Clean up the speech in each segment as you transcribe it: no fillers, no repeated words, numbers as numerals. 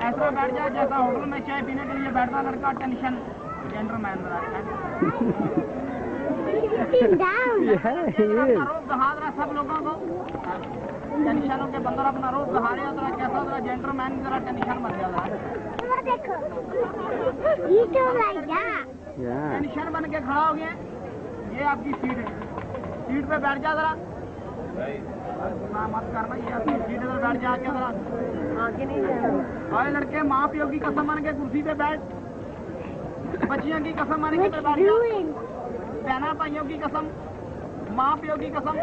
ऐसा बैठ जाए जैसा होटल में चाय पीने के लिए बैठता लड़का टेंशन जेंटलमैन सब लोगों को टेंशनों के बंदर अपना रोज सहारे उतरा कैसा उतरा जेंटलमैन जरा टेंशन मत जाता टेंशन बन के खड़ा हो गया। ये आपकी सीट है, सीट पे बैठ जा जरा मत करना, ये आपकी सीट पर बैठ जा के जरा आगे नहीं जाना। अरे लड़के माँ प्यो की कसम मान के कुर्सी पे बैठ, बच्चियों की कसम मान के बैठ जा, बहना भाइयों की कसम, माँ प्यो की कसम,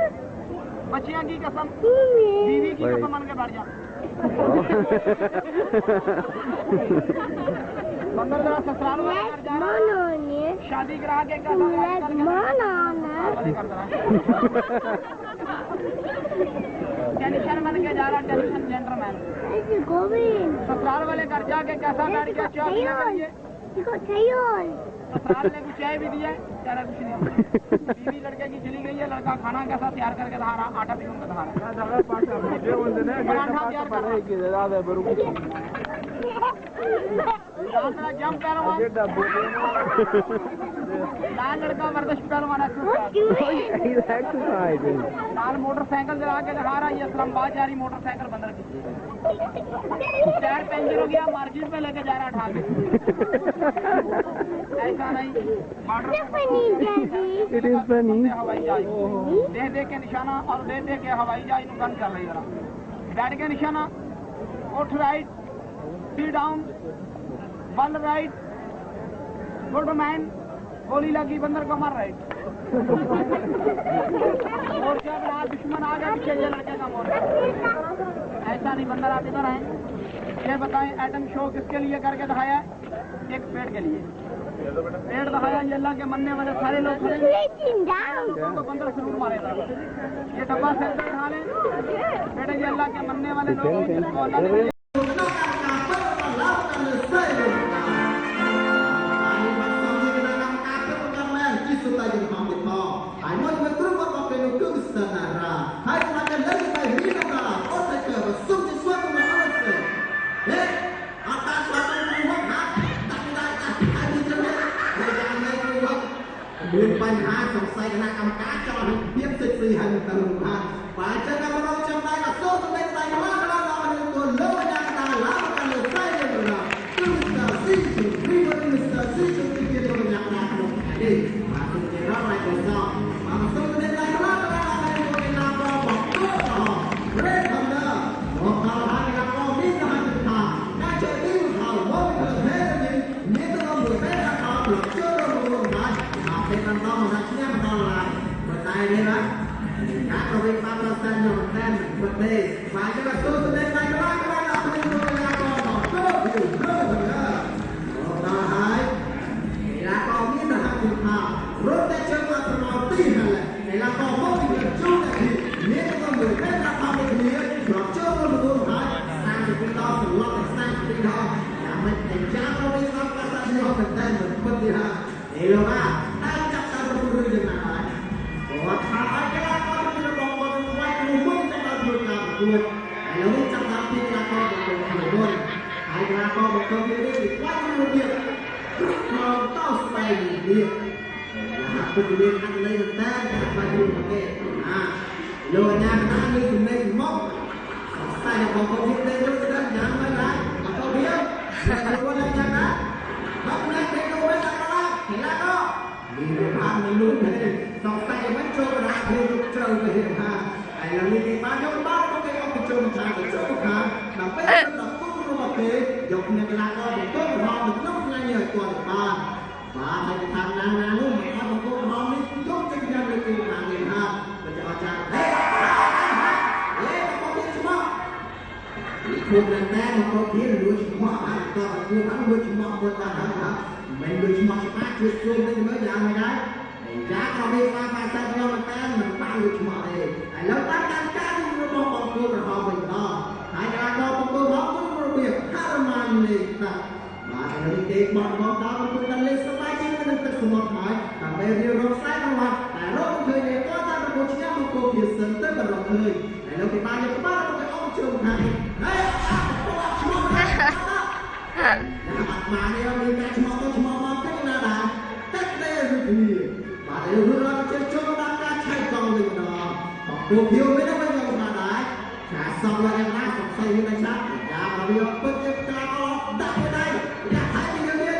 बच्चियों की कसम, बीवी की कसम मान के बैठ जा। बंदर जरा ससुराल वाले घर जा रहा है, शादी करा के टेंशन बन के जा रहा टेंशन जेंटलमैन। ससुराल वाले घर जाके कैसा बैठ गया चाय ससुराल ने कुछ चाय भी दिया है, तेरा कुछ नहीं। बीवी लड़के की चली गई है, लड़का खाना कैसा तैयार करके दिखा रहा, आटा पीऊँ का दिखा रहा जंप पहलवान लाल लड़का वर्दश पहलवान लाल मोटरसाइकिल चला के दिखा रहा है, ये इस्लामाबाद जा रही मोटरसाइकिल बंदर की, टायर पंचर हो गया, मार्केट में लेके जा रहा उठा के। ऐसा नहीं हवाई जहाज दे दे के निशाना और दे दे के हवाई जहाज बंद कर रही जरा बैठ के निशाना, उठ right, sit down, one right, good man, गोली लगी बंदर को मार राइट। मोर्चा बना, दुश्मन आ गया पीछे ये लड़के का मोर्चा। ऐसा नहीं बंदर आप इधर आए, ये बताएं एटम शो किसके लिए करके दिखाया है? एक पेड़ के लिए पेड़ दिखाया, ये अल्लाह के मनने वाले सारे लोग खड़े तो बंदर जरूर मारेगा। ये डब्बा से उठा लें बेटे, ये अल्लाह के मनने वाले लोग जिनको अल्लाह नेបញ្ហាសង្ស័យគណៈកម្មការចោលនឹងភាពសិទ្ធិហើយនឹងទៅបានបើចឹងក៏មកចំណាយក៏សូមសម្ដែងដៃកន្លងដល់នឹងទៅលើយ៉ាងតាឡានកាន់លើផ្សាយនេះណាគឺស្ទើស៊ីរីវរីស្ទើស៊ីទៅទីទៅយ៉ាងណាក្នុងនេះមកទៅរកឲ្យទៅសោះមកសូមសម្ដែងដៃកន្លងដល់នឹងទៅណាប្រមកទៅរេកំណាមកដល់ហើយក៏មានតែថាការចេះទីថាមកទៅហេនេះនេះទៅមើលតែថាប្រជុំเป็นคำตอบของนักเชี่ยวชาญอะไรเปิดใจเลยนะการประวิงความรักษาหย่อนแน่นเปิดดีฝ่ายจะมาสู้แสดงใจก็ได้เราเป็นตัวเวลาก่อนต่อสู้อยู่เรื่อยๆต่อท้ายเวลาก่อนนี้นะฮะคุณพารถได้เชิญมาประมาณตีนั่นแหละเวลาก่อนพวกที่เกิดช่วงนี้นี่ก็ต้องอยู่แค่ราคาเป็นนี้หลอกเชื่อว่าดูหายสร้างเป็นดาวถึงรอบแต่สร้างเป็นดาวอย่างไม่แต่จ้าเราไม่ทำการสร้างยอดเป็นแน่นเหมือนคนที่ฮะเอโลมาWhat I got on the ball, white woman that I put out good. I know it's a happy clap of the boy. I got on the community, what you did. From South Spain, dear. ពុទ្ធមានអត្ថន័យតែបាទយូរទេលោកអាចារ្យណាមានជំនាញមកតែបងប្អូននេះទៅទៅយ៉ាងម៉េចដែរបងប្អូនវាគាត់ឡើងយ៉ាងណាបងប្អូនគេទៅវិញដល់ហើយឡាក៏មានបានមិនលូនទេសងតែមិនចូលរាភេទត្រូវទៅហេតុថាហើយឡើងនេះបានយកបានគេអត់ទៅចូលខាងទៅចូលខាងដល់ពេលដល់គុំរបស់គេយកអ្នកកីឡាករទៅទៅរហូតដល់ក្នុងថ្ងៃនេះឲ្យគាត់បានបាទហើយថាណាណានោះមកអត់មករហូតនេះយកទៅយ៉ាងលើគេខាងនេះហាបើចោលចាហេបងប្អូនឆ្មោះគុំតែមកគាត់ទៀតលួចឆ្មោះបានតើគួរបានលួចឆ្មោះគាត់បានហើយមិនលួចឆ្មោះច្បាស់ជួយជួយទៅមើលយ៉ាងម៉េចដែរចាក៏មានការផ្សាយក្នុងតែមិនបានលួចឆ្មោះទេឥឡូវតាមការរបស់បងប្អូនរហូតវិញដល់ហើយការដល់បងប្អូនមករបៀបហារម៉ានីនេះតាបាទនេះទេបងដល់បងប្អូនតែលេខសប្បាយជាងនឹងទឹកសមុទ្រហើយដើម្បីរៀបរកខ្សែប្រវត្តិតែរកឃើញនេះក៏តាមប្រពន្ធឆ្នាំបងប្អូនវាសិនទៅក៏រកឃើញហើយលោកគេបានយកក្បាលទៅអស់ជើងខាងហើយបងឆ្មោះណាអត់មកនេះមានការឆ្មោះទៅឆ្មោះមកទៅណាដែរទឹកទេវិធីបាទរឿងរ៉ាវជិះចូលដល់ការឆែកកង់វិញដល់បងប្អូនភៀវមិនដឹងមិនណាដែរការសងឡើងណាសង្ស័យមិនដែរយ៉ាមកវាពិតជាការអត់ដាក់ទៅដែរយ៉ាថៃពីយើងទៀត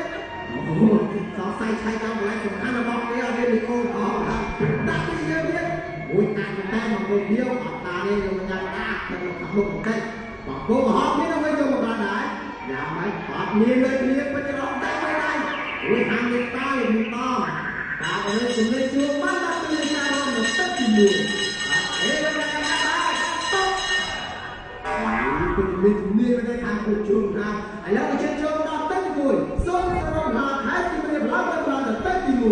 សង្ស័យឆែកកង់កន្លែងសំខាន់របស់គេអត់មានគោលអត់ដាក់ពីយើងទៀតមួយតាមតែមកភៀវអត់តានេះលោកយ៉ាងណាទៅខាងមុខបន្តិចបងប្អូនហត់នេះទៅយកមកបានដែរយ៉ាងម៉េចអត់មានលើគ្នាពិតជាអត់តែមិនដែរមួយខាងនេះតើមានតើតាមលើជំនឿជួបបានដល់ពីការរំលឹកទឹកទី1អេលោកយ៉ាងណាដែរតោះពីមាននៅខាងពុជជុំណាឥឡូវជិះចូលដល់ទឹកទី1សូមសរុបថាខែជំរាបឡើងដល់ទឹកទី1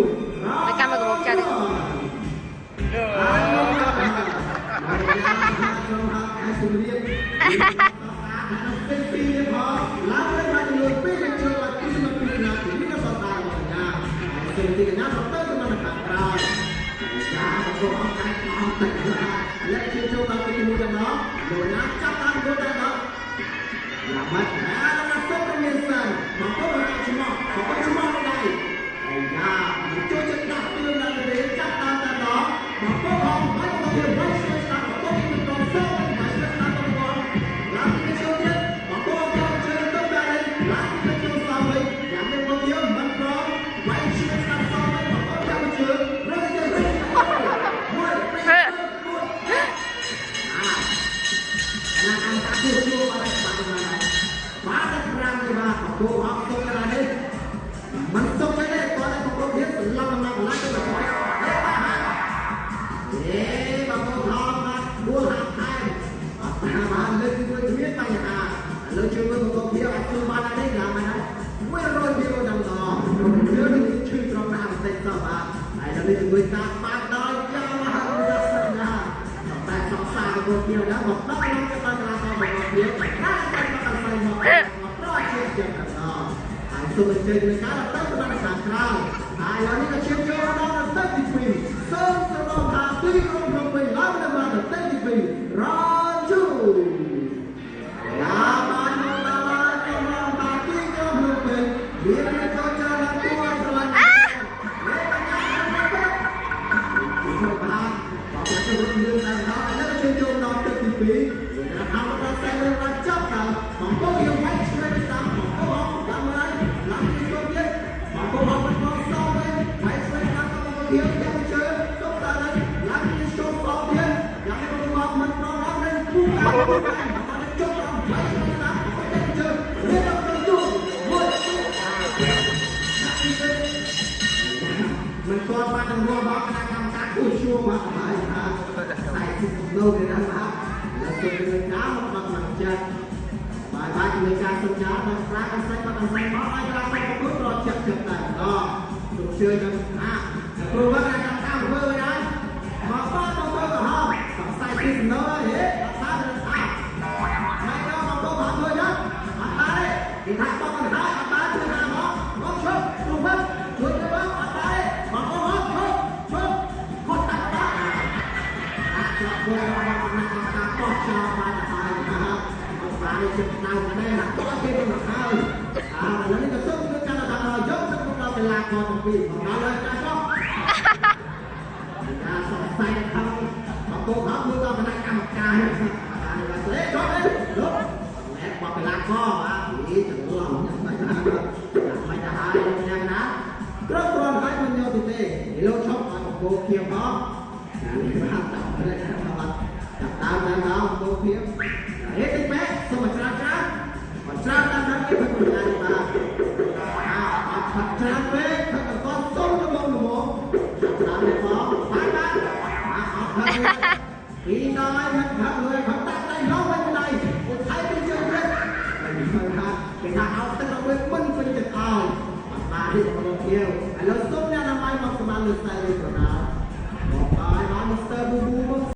ហើយកម្មករចាស់នេះពីពីផងឡើងទៅបានលុយពីទៅចូលឲ្យពីមកពីណាពីនេះក៏សតាមកណាហើយទីកញ្ញាទៅទៅមកខាងក្រៅចាក៏អត់កាច់អត់តែលើជិះចូលដល់ពីមួយដល់លោកណាចាប់តាមគាត់ទៅដល់ឡាបាត់ណាដល់ទៅមានសានមកទៅឆ្មោះមកឆ្មោះដែរហើយយ៉ាជួយចិត្តដាក់ពីដល់ទៅចាប់តាមទៅដល់មកទៅហងមកទៅវាវិញស្គាល់តាមទៅពីទៅទៅមកស្គាល់តាមទៅឡើងទៅចូលទៀតមកទៅចូលទៅដល់ឡើងទៅចូលស្អីយ៉ាងនេះមកយើងមិនប្រងវាយស្គាល់តាមទៅមកទៅចូលជើងរើទៅមួយមួយណាអង្គតាគូជួបอะไรបាត់មកបាទប្រាំនេះបាទគូហកទៅកន្លែងនេះមិនទុកទេតើតែប្រពន្ធទៀតឡំមកឡើងទៅបាទបងប្អូនមកគួរហាត់ថែមអត់តាមបានលើកជួយមានបញ្ហាលើកជួយបងប្អូនទៀតអត់ជួយបានទេយ៉ាងម៉េចដែរ100ពីដល់ដល់យើងនឹងឈឺត្រង់ណាបន្តិចទៅបាទហើយដល់នេះជួយតាមបានដល់យ៉ាងមហាវិទ្យាសាស្ត្រណាតែសង្សាររបស់ទៀតណាមកដល់ក្នុងកណ្ដាលរបស់ទៀតតែតែមកអត់ស្អីមកប្រហែលជាយ៉ាងណាហើយសូមអញ្ជើញនឹងការទៅបានខាងក្រៅហើយឥឡូវនេះក៏ឈានចូលដល់ទឹកទី2សូមសរុបថាទីក្រុងភ្នំពេញឡើងទៅដល់ទឹកទី2រជូយ៉ាបានមកដល់ក្រុងតាទីក្រុងភ្នំពេញវាមានចូលចូលដល់គួរស្រឡាញ់ចូលបានបើទៅរត់លឿនដល់ហើយឥឡូវឈានចូលដល់ទឹកទី2ថាហៅដល់តែដល់ចាប់ដល់បងប្អូនយើងមិនឆ្លៃតាមបងប្អូនយ៉ាងម៉េចឡើងទីចូលទៀតបងប្អូនមកមកសោះវិញមិនឆ្លៃតាមបងប្អូនយើងចាំជើសុំដល់ឡើងទីចូលសោះទៀតយ៉ាងនេះបងប្អូនមិនប្រឡងនឹងគូការបានចុះដល់មិនតាមបងប្អូនជើនេះដល់ទៅជួមួយមិនទាន់បាននឹងរួមមកគណៈកម្មការគូជួមកហើយថាតែទីនោះគេថាមកแล้วตัวเป็นน้ำมันมันจะบายๆในการสัญญาในพระอาศัยพระอาศัยมาไอ้กลางเป็นผู้รอจับแต่ก็ถูกเชื่อกันครูว่าการทำข้าวเพื่อไว้ได้มาป้อนต้องเพื่อกับห้องต้องใส่ที่เนื้อเฮ้ซาเป็นข้าวไม่ก็มาป้อนด้วยนะอัตตาเลยที่ท่าป้อนได้อัตตาคือหน้าหมอชกถูกไหมช่วยกันบ้างอัตตาเลยมาป้อนชกคนตัดตาจับตัวเราก็ชอบมาถ่ายนะครับมาในจุดเราได้หลักตัวที่เป็นของเขาแล้วนี่ก็ต้องการทำเรายกขึ้นพวกเราเป็นลากรของปีของเราเลยนะครับ สดใสนะครับขอบคุณครับมือต้องคณะกรรมการการเกษตรจบเลยลุกและพอไปลากข้อมาผีจะง่วงอย่างไม่ได้ไม่ได้อย่างนะรถตรอนให้มันเยอะติดเต้ในโลกชอบมาของโบเคียวพร้อมนี่มาจับเลยนะครับจับตามนะครับโบเคียวเฮ้ยติ๊กแม่สมัครจ้ามันจ้าตั้งแต่ที่เป็นคนงานมาผัดจ้าเว้ยถ้าเกิดก้อนส้มจะมองหนูจับตามเลยพร้อมไปไปมาเอาครับปีน้อยมันครับเลย